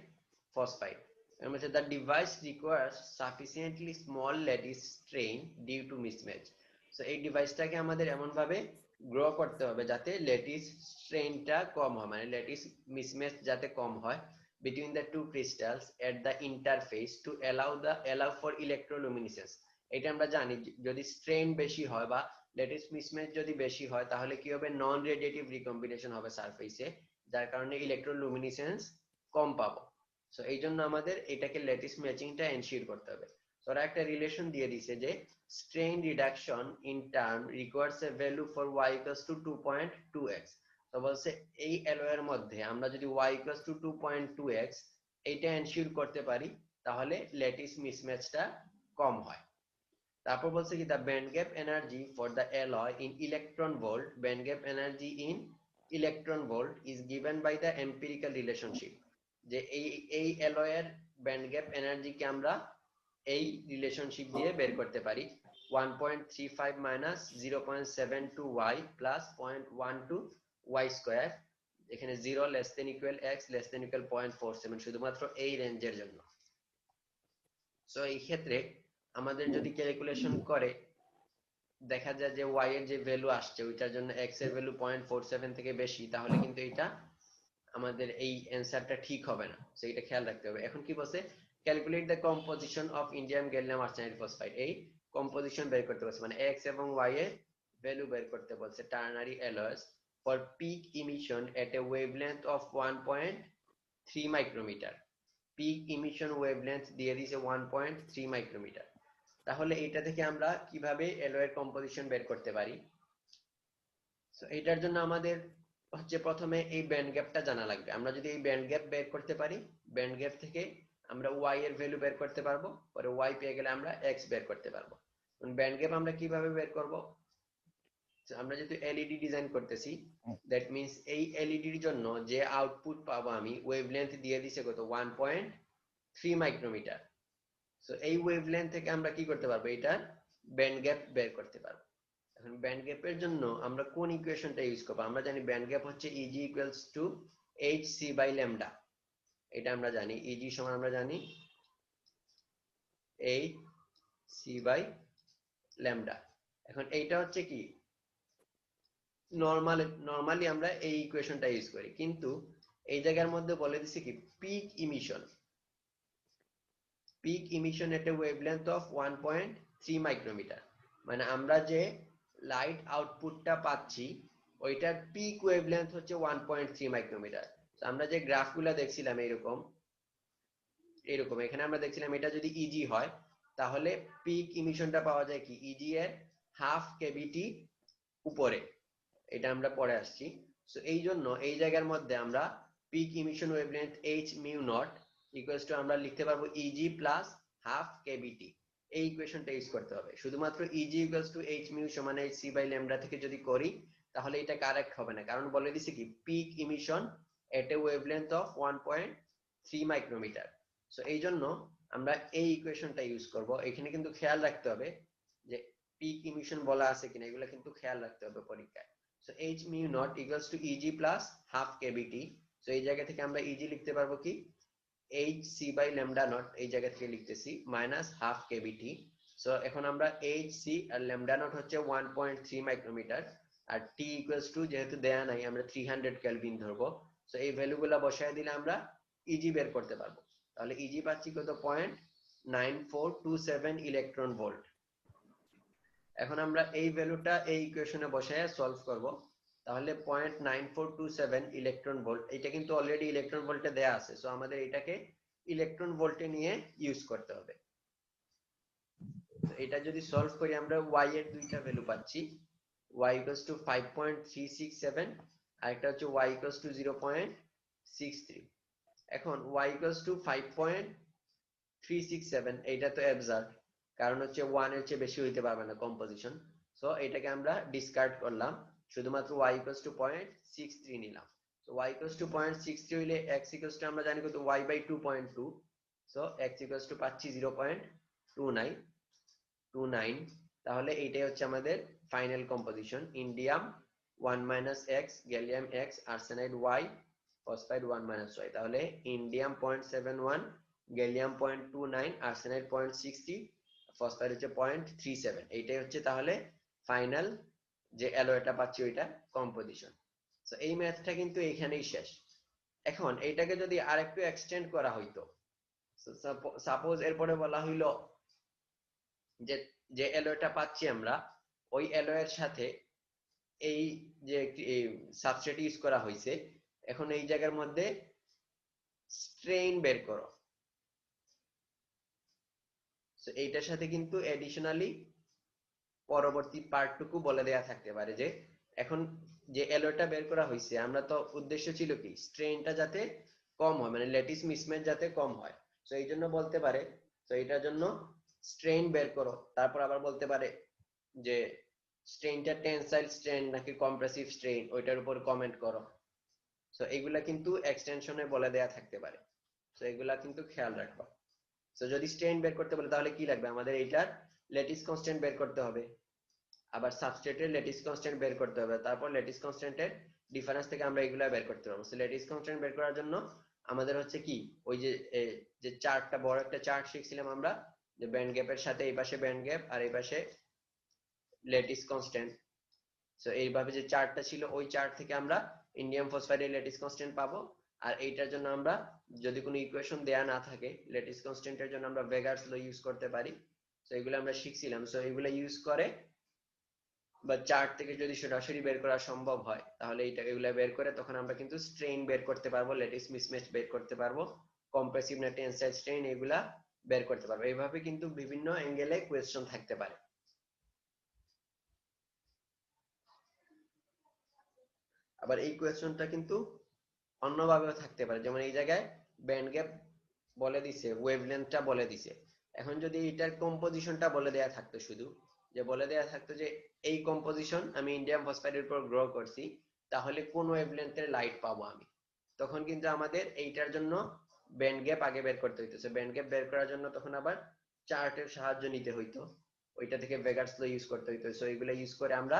ফসফাইড। এর মধ্যে the device requires sufficiently small lattice strain due to mismatch. So এই ডিভাইসটাকে আমাদের এমন ভাবে গ্রো করতে হবে যাতে ল্যাটিস স্ট্রেইনটা কম হয়, মানে ল্যাটিস মিসম্যাচ যাতে কম হয় between the two crystals at the interface to allow for electroluminescence. এটা আমরা জানি যদি স্ট্রেইন বেশি হয় বা ল্যাটিস মিসম্যাচ যদি বেশি হয় তাহলে কি হবে, নন রেডিয়েটিভ রিকম্বিনেশন হবে সারফেসে, যার কারণে ইলেকট্রোলুমিনেসেন্স কম পাবো। সো এই জন্য আমাদের এটাকে ল্যাটিস ম্যাচিংটা এনশিওর করতে হবে। তো ওরা একটা রিলেশন দিয়ে দিছে যে strain reduction in term requires a value for y equals to 2.2x। তো বলছে এই অ্যালয়ের মধ্যে আমরা যদি y ইকুয়ালস টু 2.2x এইটা এনশিওর করতে পারি তাহলে ল্যাটিস মিসম্যাচটা কম হয়। তারপর বলছে কি the band gap energy for the alloy in electron volt, band gap energy in electron volt is given by the empirical relationship. যে এই অ্যালয়ের ব্যান্ড গ্যাপ এনার্জিকে আমরা এই রিলেশনশিপ দিয়ে বের করতে পারি, 1.35 minus 0.72y plus 0.12y square, এখানে 0 less than equal x less than equal 0.47, শুধুমাত্র এই রেঞ্জের জন্য। সো এই ক্ষেত্রে আমাদের যদি ক্যালকুলেশন করে দেখা যায় যে y এর যে ভ্যালু আসছে ওইটার জন্য x এর ভ্যালু 0.47 থেকে বেশি, তাহলে কিন্তু এটা আমাদের এই অ্যানসারটা ঠিক হবে না। সো এটা খেয়াল রাখতে হবে। এখন কি বলছে, calculate the composition of indium gallium arsenide phosphide, এই কম্পোজিশন বের করতে বলছে, মানে x এবং y এর ভ্যালু বের করতে বলছে ternary alloys for peak emission at a wavelength of 1.3 micrometer. Peak emission wavelength দিয়ে দিয়েছে 1.3 মাইক্রোমিটার। তাহলে এটা থেকে আমরা কিভাবে অ্যালয়ের কম্পোজিশন বের করতে পারি? সো এটার জন্য আমাদের হচ্ছে প্রথমে এই ব্যান্ড গ্যাপটা জানা লাগবে। আমরা যদি এই ব্যান্ড গ্যাপ বের করতে পারি, ব্যান্ড গ্যাপ থেকে আমরা y এর ভ্যালু বের করতে পারবো, পরে y পেয়ে গেলে আমরা x বের করতে পারবো। ব্যান্ড গ্যাপ আমরা কিভাবে বের করব, আমরা যেহেতু এলইডি ডিজাইন করতেছি দ্যাট মিন্স এই এলইডির জন্য যে আউটপুট পাবো আমি ওয়েভলেন্থ দিয়ে দিছে কত, 1.3 মাইক্রোমিটার। সো এই ওয়েভলেন্থ থেকে আমরা কি করতে পারবো, এটার ব্যান্ড গ্যাপ বের করতে পারবো। এখন ব্যান্ড গ্যাপের জন্য আমরা কোন ইকুয়েশনটা ইউজ করব, আমরা জানি ব্যান্ড গ্যাপ হচ্ছে Eg equals to hc by lambda, এটা আমরা জানি Eg সমান আমরা জানি hc বাই ল্যামডা। এখন এইটা হচ্ছে কি নরমালি আমরা এই ইকুয়েশনটা ইউজ করি, কিন্তু এই জায়গার মধ্যে বলে দিছি কি peak emission at a wavelength of 1.3 micrometer, মানে আমরা যে লাইট আউটপুটটা পাচ্ছি ওইটার পিক ওয়েভলেন্থ হচ্ছে 1.3 মাইক্রোমিটার। আমরা যে গ্রাফগুলো দেখছিলাম এরকম এখানে আমরা দেখছিলাম এটা যদি ইজি হয় তাহলে পিক ইমিশনটা পাওয়া যায় কি ইজি এর হাফ কেভিটি উপরে, এটা আমরা পরে আসছি। সো এই জন্য এই জায়গার মধ্যে আমরা peak emission wavelength h mu naught equals to আমরা লিখতে পারবো Eg প্লাস হাফ কেভিটি, এই ইকুয়েশনটা ইউজ করতে হবে। শুধুমাত্র Eg equals two h mu সমান hc বাই ল্যামডা থেকে যদি করি তাহলে এটা কারেক্ট হবে না, কারণ বলে দিছি কি peak emission at a wavelength of 1.3 micrometer. So এই জন্য আমরা এই ইকুয়েশনটা ইউজ করব। এখানে কিন্তু খেয়াল রাখতে হবে যে পিক ইমিশন বলা আছে কিনা, এগুলো কিন্তু খেয়াল রাখতে হবে পরীক্ষায়। So h mu naught equals to Eg plus half kBt। So এই জায়গা থেকে আমরা Eg লিখতে পারবো কি H C by lambda naught এই জায়গা থেকে লিখতেছি মাইনাস হাফ কেবিটি। সো এখন আমরা এইচ সি আর ল্যামডা নট হচ্ছে 1.3 মাইক্রোমিটার, আর টি ইকুয়ালস টু যেহেতু দেয়া নাই আমরা 300 কেলভিন ধরবো। সো এই ভ্যালুগুলো বসায় দিলে আমরা ইজি বের করতে পারবো। তাহলে ইজি পাচ্ছি কত, 0.9427 ইলেকট্রন ভোল্ট। এখন আমরা এই ভ্যালুটা এই ইকুয়েশনে বসায় সলভ করব। তাহলে 0.9427 ইলেকট্রন ভোল্ট, এটা কিন্তু অলরেডি ইলেকট্রন ভোল্টে দেয়া আছে, সো আমাদের এটাকে ইলেকট্রন ভোল্টে নিয়ে ইউজ করতে হবে। তো এটা যদি সলভ করি আমরা y এর দুইটা ভ্যালু পাচ্ছি, y equals to 5.367 আর একটা হচ্ছে y equals to 0.63। এখন y equals to 5.367 এইটা তো অ্যাবসার্ড, কারণ হচ্ছে 1 এর চেয়ে বেশি হইতে পারবে না কম্পোজিশন। সো এটাকে আমরা ডিসকার্ড করলাম, শুধুমাত্র y equals to 0.63 নিলাম। সো y equals to 0.63 হইলে x equals to আমরা জানি কত, y by 2.2। So x equals to পাচ্ছি 0.29। তাহলে এইটাই হচ্ছে আমাদের final composition, indium 1 x, gallium x, arsenide y, phosphide 1 y। তাহলে ইন্ডিয়াম 0.71, গ্যালিয়াম 0.29, আর্সেনাইড 0.60, ফসফাইড হচ্ছে 0.37। এইটাই হচ্ছে তাহলে ফাইনাল যে অ্যালয়টা পাচ্ছি ওইটা কম্পোজিশন। সো এই ম্যাথটা কিন্তু এখানেই শেষ। এখন এইটাকে যদি আরেকটু এক্সটেন্ড করা হইতো, সাপোজ এরপরে বলা হইলো যে যে অ্যালয়টা পাচ্ছি আমরা ওই অ্যালয়ের সাথে এই যে সাবস্ট্রেট ইউজ করা হয়েছে, এখন এই জায়গার মধ্যে স্ট্রেইন বের করো। সো এইটার সাথে কিন্তু এডিশনালি পরবর্তী পার্টটুকু বলে দেয়া থাকতে পারে যে এখন যে অ্যালয়টা বের করা হয়েছে, আমরা তো উদ্দেশ্য ছিল কি স্ট্রেইনটা যাতে কম হয়, মানে ল্যাটিস মিসম্যাচ যাতে কম হয়। সো এই জন্য বলতে পারে, তো এটার জন্য স্ট্রেইন বের করো। তারপর আবার বলতে পারে যে স্ট্রেইনটা টেনসাইল স্ট্রেইন নাকি কম্প্রেসিভ স্ট্রেইন, ওইটার উপর কমেন্ট করো। সো এগুলা কিন্তু এক্সটেনশনে বলে দেয়া থাকতে পারে, সো এগুলা কিন্তু খেয়াল রাখবা। সো যদি স্ট্রেইন বের করতে বলে তাহলে কি লাগবে, আমাদের এইটার ল্যাটিস কনস্ট্যান্ট বের করতে হবে, আবার সাবস্ট্রেটের ল্যাটিস কনস্ট্যান্ট বের করতে হবে, তারপর ল্যাটিস কনস্ট্যান্টের ডিফারেন্স থেকে আমরা এগুলা বের করতে পারবো। সো ল্যাটিস কনস্ট্যান্ট বের করার জন্য আমাদের হচ্ছে কি ওই যে চার্টটা, বড় একটা চার্ট শিখছিলাম আমরা, যে ব্যান্ড গ্যাপের সাথে এই পাশে ব্যান্ড গ্যাপ আর এই পাশে ল্যাটিস কনস্ট্যান্ট। সো এইভাবে যে চার্টটা ছিল ওই চার্ট থেকে আমরা ইন্ডিয়াম ফসফাইডের ল্যাটিস কনস্ট্যান্ট পাবো। আর এইটার জন্য আমরা যদি কোনো ইকুয়েশন দেয়া না থাকে ল্যাটিস কনস্ট্যান্টের জন্য আমরা ভেগারস ল ইউজ করতে পারি। সো এগুলো আমরা শিখছিলাম। সো এগুলো ইউজ করে বা চার্ট থেকে যদি সরাসরি বের করা সম্ভব হয় তাহলে এগুলা বের করে তখন আমরা কিন্তু স্ট্রেইন বের করতে পারবো, ল্যাটিস মিসম্যাচ বের করতে পারবো, কম্প্রেসিভ না টেনসাইল স্ট্রেইন এগুলা বের করতে পারবো। এইভাবে কিন্তু বিভিন্ন অ্যাঙ্গেলে কোয়েশ্চন থাকতে পারে। আবার এই কোয়েশ্চনটা কিন্তু অন্যভাবেও থাকতে পারে, যেমন এই জায়গায় ব্যান্ড গ্যাপ বলে দিছে, ওয়েভলেন্থটা বলে দিছে। এখন যদি এটার কম্পোজিশনটা বলে দেয়া থাকতো, শুধু যে বলে দেয়া থাকতো যে এই কম্পোজিশন আমি ইন্ডিয়াম ফসফাইডের উপর গ্রো করছি, তাহলে কোন ওয়েভলেন্থের লাইট পাবো আমি, তখন কিন্তু আমাদের এইটার জন্য ব্যান্ড গ্যাপ আগে বের করতে হইতেছে। ব্যান্ড গ্যাপ বের করার জন্য তখন আবার চার্টের সাহায্য নিতে হইতো, ওইটা থেকে ভেগারস ল ইউজ করতে হইতো। সো এইগুলো ইউজ করে আমরা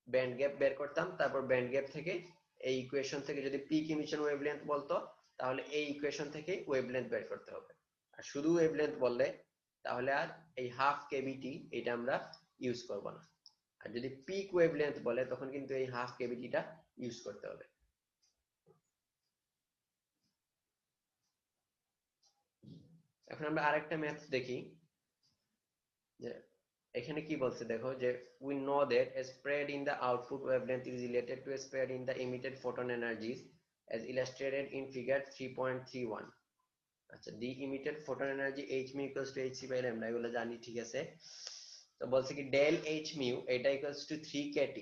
ব্যান্ড গ্যাপ বের করতাম, তারপর ব্যান্ড গ্যাপ থেকে এই ইকুয়েশন থেকে যদি পিক ইমিশন ওয়েভলেন্থ বলতো তাহলে এই ইকুয়েশন থেকে ওয়েভলেন্থ বের করতে হবে। আর শুধু ওয়েভলেন্থ বললে তাহলে আর এই হাফ কেভিটি এটা আমরা ইউজ করব না। আর যদি পিক ওয়েভলেন্থ বলে তখন কিন্তু এই হাফ কেভিটিটা ইউজ করতে হবে। এখন আমরা আরেকটা ম্যাথ দেখি, যে এখানে কি বলছে দেখো, যে we know that a spread in the output wavelength is related to a spread in the emitted photon energies as illustrated in figure 3.31। আচ্ছা, the emitted photon energy h mu equals to hc by lambda এগুলো জানি, ঠিক আছে। তো বলছে কি del h mu এটা equals to 3kt।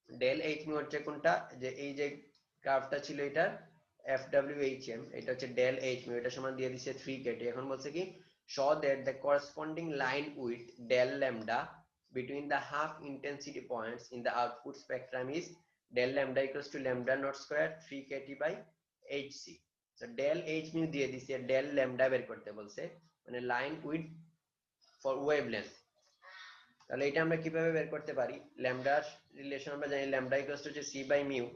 del h mu হচ্ছে কোনটা, যে এই যে গ্রাফটা ছিল এটা fwhm, এটা হচ্ছে del h mu, এটা সমান দিয়ে দিছে 3kt। এখন বলছে কি show that the corresponding line width del lambda between the half intensity points in the output spectrum is del lambda equals to lambda not square 3kt by hc। so del h mu দিয়ে দিছে, del lambda বের করতে বলছে, মানে লাইন উইথ ফর ওয়েভলেন্থ। তাহলে এটা আমরা কিভাবে বের করতে পারি, ল্যামডার রিলেশন আমরা জানি, ল্যামডা ইকুয়ালস টু হচ্ছে c বাই মিউ,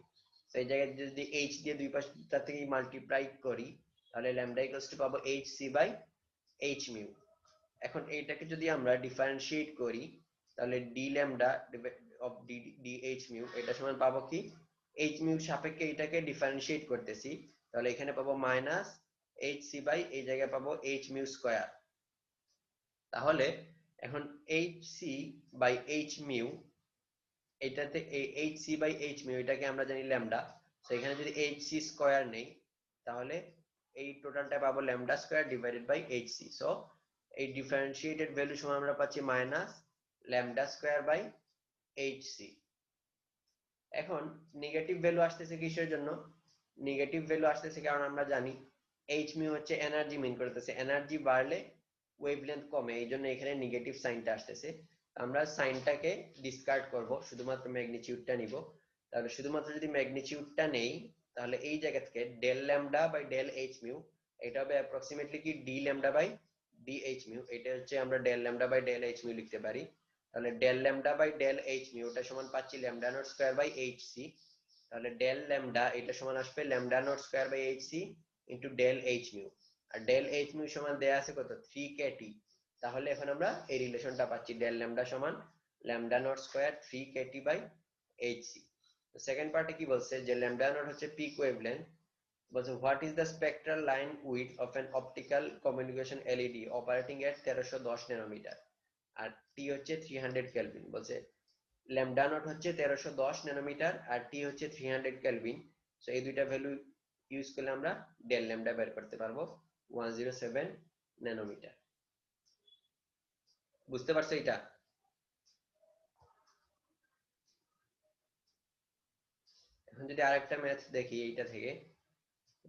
তো এই জায়গায় যদি h দিয়ে দুই পাশটা থেকে মাল্টিপ্লাই করি তাহলে ল্যামডা ইকুয়ালস টু পাবো hc বাই h মিউ। এখন এইটাকে যদি আমরা ডিফারেন্সিয়েট করি তাহলে d lambda of dh mu এটা সমান পাবো কি h মিউ সাপেক্ষে এটাকে ডিফারেন্সিয়েট করতেছি তাহলে এখানে পাবো মাইনাস hc বাই এই জায়গায় পাবো h মিউ স্কয়ার। তাহলে এখন hc বাই h মিউ এটাতে hc বাই h মিউ এটাকে আমরা জানি ল্যামডা, তো এখানে যদি hc স্কয়ার নেই তাহলে এই টোটালটা পাবো lambda square divided by hc। So এই ডিফারেন্সিয়েটেড ভ্যালু সমান আমরা পাচ্ছি minus lambda square by hc। এখন নেগেটিভ ভ্যালু আসতেছে কিসের জন্য? নেগেটিভ ভ্যালু আসতেছে কারণ আমরা জানি h মিউ হচ্ছে এনার্জি মিন করতেছে, এনার্জি বাড়লে ওয়েভলেন্থ কমে, এই জন্য এখানে নেগেটিভ সাইনটা আসতেছে। আমরা সাইনটাকে ডিসকার্ড করব, শুধুমাত্র ম্যাগনিটিউডটা নিব। তাহলে শুধুমাত্র যদি ম্যাগনিটিউডটা নেই তাহলে এই জায়গা থেকে del lambda by del H mu এটা হবে অ্যাপ্রক্সিমেটলি কি D lambda by D H mu. এটা হচ্ছে আমরা del lambda by del H mu লিখতে পারি। তাহলে del lambda by del H mu এটা সমান পাচ্ছি lambda naught square by H C. তাহলে ডেল ল্যামডা এটা সমান আসবে lambda naught square by H C into del H mu. আর ডেল এইচ মিউ সমান দেয়া আছে কত 3kt। তাহলে এখন আমরা এই রিলেশনটা পাচ্ছি ডেল ল্যামডা সমান lambda naught square 3kt by H C. তো সেকেন্ড পার্টে কি বলছে যে ল্যামডা নট হচ্ছে পিক ওয়েভলেন্থ, বলছে what is the spectral line width of an optical communication LED operating at 1310 nanometer আর টি হচ্ছে 300 কেলভিন। বলছে ল্যামডা নট হচ্ছে 1310 ন্যানোমিটার আর টি হচ্ছে 300 কেলভিন। সো এই দুইটা ভ্যালু ইউজ করলে আমরা ডেল ল্যামডা বের করতে পারবো 107 ন্যানোমিটার। বুঝতে পারছো এটা? এখন যদি আরেকটা ম্যাথ দেখি এইটা থেকে,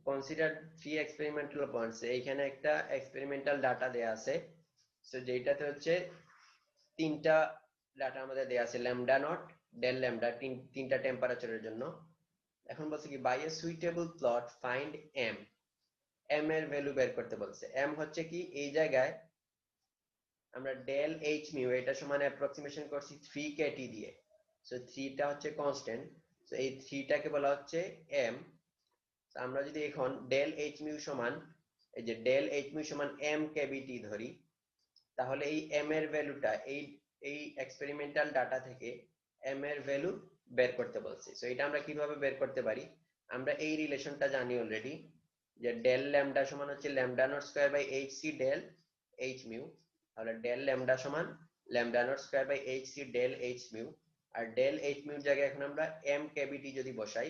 কনসিডার 3 এক্সপেরিমেন্টাল পয়েন্টস। এইখানে একটা এক্সপেরিমেন্টাল ডাটা দেয়া আছে, সো যেটাতে হচ্ছে তিনটা ডাটা আমাদের দেয়া আছে ল্যামডা নট ডেল ল্যামডা তিনটা টেম্পারেচারের জন্য। এখন বলছে কি by a suitable plot find M. M এর ভ্যালু বের করতে বলছে। এম হচ্ছে কি এই জায়গায় আমরা ডেল এইচ মিউ এটা সমান অ্যাপ্রক্সিমেশন করছি 3kt দিয়ে। সো 3টা হচ্ছে কনস্ট্যান্ট, সো এই 3টাকে বলা হচ্ছে এম। আমরা যদি এখন ডেল এইচ মিউ সমান এই যে ডেল এইচ মিউ সমান এম কেভিটি ধরি তাহলে এই এম এর ভ্যালুটা এই এক্সপেরিমেন্টাল ডাটা থেকে এম এর ভ্যালু বের করতে বলছি। সো এটা আমরা কিভাবে বের করতে পারি? আমরা এই রিলেশনটা জানি অলরেডি যে ডেল ল্যামডা সমান হচ্ছে lambda naught square by H C del H mu. তাহলে ডেল ল্যামডা সমান lambda naught square by H C del H mu. আর ডেল এইচ মিউর জায়গায় এখন আমরা এম কেভিটি যদি বসাই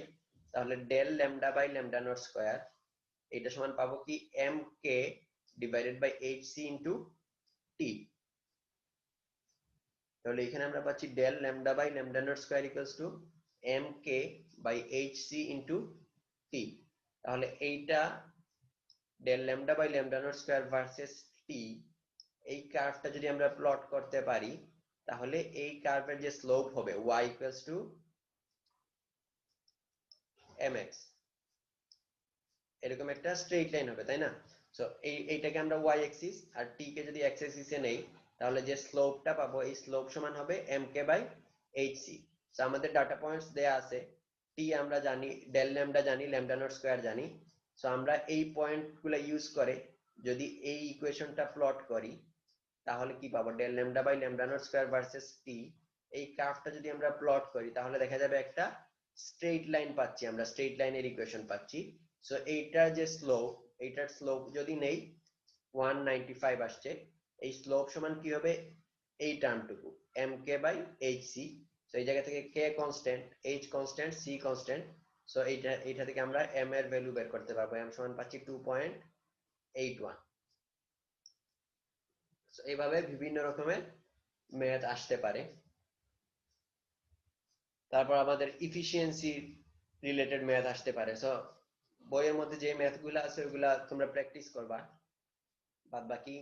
তাহলে del lambda by lambda naught square এটা সমান পাবো কি M K divided by H C into T. তাহলে এখানে আমরা পাচ্ছি del lambda by lambda naught square equals to M K by H C into T. তাহলে এইটা del lambda by lambda naught square versus T এই কার্ভটা যদি আমরা প্লট করতে পারি তাহলে এই কার্ভের যে স্লোপ হবে y ইকুয়ালস টু mx, এরকম একটা স্ট্রেইট লাইন হবে, তাই না? সো এইটাকে আমরা y অ্যাক্সিস আর t কে যদি x অ্যাক্সিসে নেই তাহলে যে স্লোপটা পাবো এই স্লোপ সমান হবে mk বাই hc। সো আমাদের ডাটা পয়েন্টস দেয়া আছে, t আমরা জানি, ডেল ল্যামডা জানি, ল্যামডা নট স্কয়ার জানি। সো আমরা এই পয়েন্টগুলো ইউজ করে যদি এই ইকুয়েশনটা প্লট করি তাহলে কি পাবো del lambda by lambda naught square versus T. এই কার্ভটা যদি আমরা প্লট করি তাহলে দেখা যাবে একটা স্ট্রেইট লাইন পাচ্ছি, আমরা স্ট্রেইট লাইনের ইকুয়েশন পাচ্ছি। সো এইটার যে স্লোপ, এইটার স্লোপ যদি নেই 195 আসছে, এই স্লোপ সমান কি হবে এই টার্মটুকু mk বাই hc। সো এই জায়গা থেকে k constant, h constant, c constant. So এইটা থেকে আমরা m এর ভ্যালু বের করতে পারবো। m সমান পাচ্ছি 2.81। সো এইভাবে বিভিন্ন রকমের ম্যাথ আসতে পারে। তারপর আমাদের ইফিশিয়েন্সি রিলেটেড ম্যাথ আসতে পারে। সো বইয়ের মধ্যে যে ম্যাথগুলো আছে ওগুলা তোমরা প্র্যাকটিস করবা, বাদ বাকি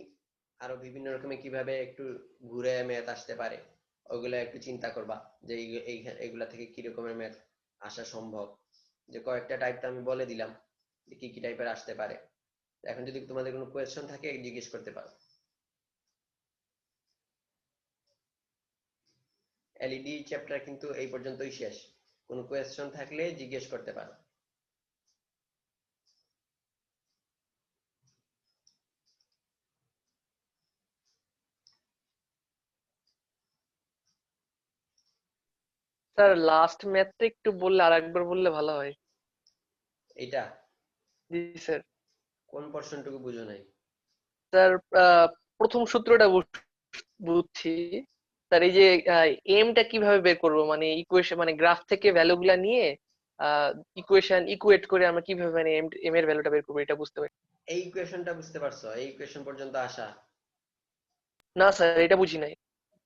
আরো বিভিন্ন রকমের কিভাবে একটু ঘুরে ম্যাথ আসতে পারে ওগুলা একটু চিন্তা করবা যে এইগুলা থেকে কি রকমের ম্যাথ আসা সম্ভব। যে কয়েকটা টাইপ তো আমি বলে দিলাম যে কি কি টাইপের আসতে পারে। এখন যদি তোমাদের কোনো কোয়েশ্চন থাকে জিজ্ঞেস করতে পারো। এলইডি চ্যাপ্টার কিন্তু এই পর্যন্তই শেষ। কোনো কোয়েশ্চন থাকলে জিজ্ঞেস করতে পারো। স্যার লাস্ট ম্যাথটা একটু বললে আরেকবার বললে ভালো হয়। এইটা জি স্যার। কোন পোর্শনটুকু বুঝো নাই? স্যার প্রথম সূত্রটা বুঝছি স্যার। এই যে এমটা কিভাবে বের করবো, মানে ইকুয়েশন মানে গ্রাফ থেকে ভ্যালু গুলা নিয়ে ইকুয়েশন ইকুয়েট করে আমরা কিভাবে মানে এম এর ভ্যালুটা বের করবো এটা বুঝতে পারি। এই ইকুয়েশনটা বুঝতে পারছো? এই ইকুয়েশন পর্যন্ত আসা? না স্যার এটা বুঝি নাই,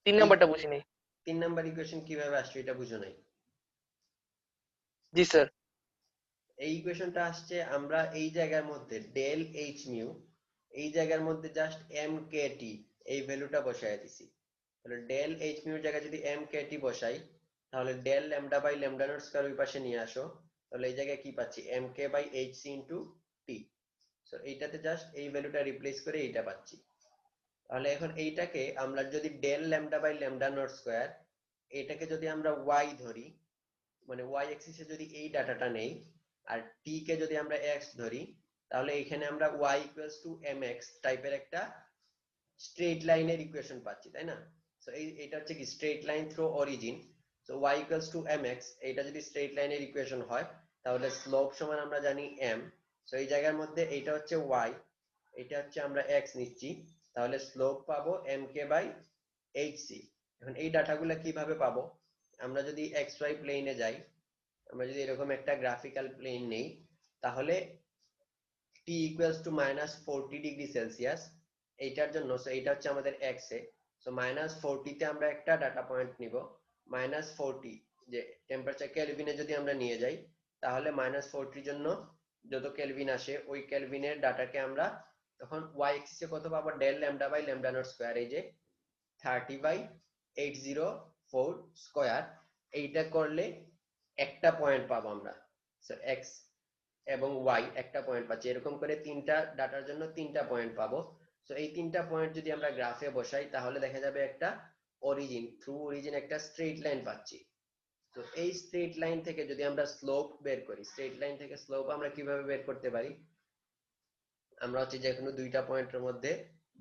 3 এই নাম্বারটা বুঝি নাই। 3 নাম্বার ইকুয়েশন কিভাবে আসছে এটা বুঝো নাই? জি স্যার। এই ইকুয়েশনটা আসছে আমরা এই জায়গার মধ্যে ডেল এইচ মিউ, এই জায়গার মধ্যে জাস্ট এম কে টি এই ভ্যালুটা বসায় দিছি। তাহলে ডেল এইচ মিউর জায়গায় যদি এম কে টি বসাই, তাহলে del lambda by lambda naught square ওই পাশে নিয়ে আসো, তাহলে এই জায়গায় কি পাচ্ছি? M K by H C into T. So এইটাতে জাস্ট এই ভ্যালুটা রিপ্লেস করে এইটা পাচ্ছি। তাহলে এখন এইটাকে আমরা যদি del lambda by lambda naught square, এটাকে যদি আমরা ওয়াই ধরি, মানে ওয়াই অ্যাক্সিসে যদি এই ডাটাটা নেই, আর টি কে যদি আমরা এক্স ধরি, তাহলে এখানে আমরা Y equals to M X টাইপের একটা স্ট্রেট লাইনের ইকুয়েশন পাচ্ছি, তাই না? সো এটা হচ্ছে কি straight line through origin. So Y equals to M X, এইটা যদি স্ট্রেট লাইনের ইকুয়েশন হয়, তাহলে স্লোপ সমান আমরা জানি এম। সো এই জায়গার মধ্যে এইটা হচ্ছে ওয়াই, এটা হচ্ছে আমরা এক্স নিচ্ছি, তাহলে স্লোপ পাবো M K by H C. এখন এই ডাটাগুলো কিভাবে পাবো? আমরা যদি এক্স ওয়াই প্লেনে যাই, আমরা যদি এরকম একটা গ্রাফিক্যাল প্লেন নেই, তাহলে টি ইকুয়ালস টু -40°C এইটার জন্য, সো এইটা হচ্ছে আমাদের এক্স এ, সো -40 তে আমরা একটা ডাটা পয়েন্ট নিব। -40 যে টেম্পারেচার কেলভিনে যদি আমরা নিয়ে যাই, তাহলে -40 জন্য যত কেলভিন আসে ওই কেলভিনের ডাটাকে আমরা তখন ওয়াই এক্সিসে কত পাবো? Del lambda by lambda naught square, এই যে 30/804 স্কয়ার, এইটা করলে একটা পয়েন্ট পাবো আমরা। সো এক্স এবং ওয়াই একটা পয়েন্ট পাচ্ছি, এরকম করে তিনটা ডাটার জন্য তিনটা পয়েন্ট পাবো। সো এই তিনটা পয়েন্ট যদি আমরা গ্রাফে বসাই, তাহলে দেখা যাবে একটা অরিজিন, থ্রু অরিজিন একটা স্ট্রেট লাইন পাচ্ছি। তো এই স্ট্রেট লাইন থেকে যদি আমরা স্লোপ বের করি, স্ট্রেট লাইন থেকে স্লোপ আমরা কিভাবে বের করতে পারি? আমরা হচ্ছে যে কোনো দুইটা পয়েন্টের মধ্যে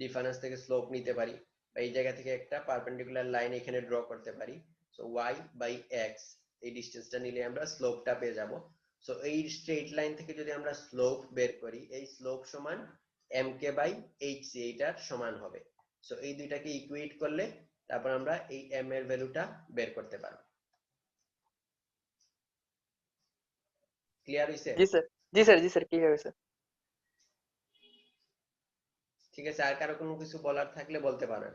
ডিফারেন্স থেকে স্লোপ নিতে পারি, বা এই জায়গা থেকে একটা পারপেন্ডিকুলার লাইন এখানে ড্র করতে পারি। সো ওয়াই বাই এক্স এই ডিসটেন্সটা নিলে আমরা স্লোপটা পেয়ে যাব। সো এই স্ট্রেট লাইন থেকে যদি আমরা স্লোপ বের করি, এই স্লোপ সমান M K by H C, এইটার সমান হবে। সো এই দুইটাকে ইকুয়েট করলে তারপর আমরা এই এম এর ভ্যালুটা বের করতে পারবো। ক্লিয়ার হইছে? জি স্যার। জি স্যার। জি স্যার কি হয়েছে? ঠিক আছে, আর কারো কোনো কিছু বলার থাকলে বলতে পারেন।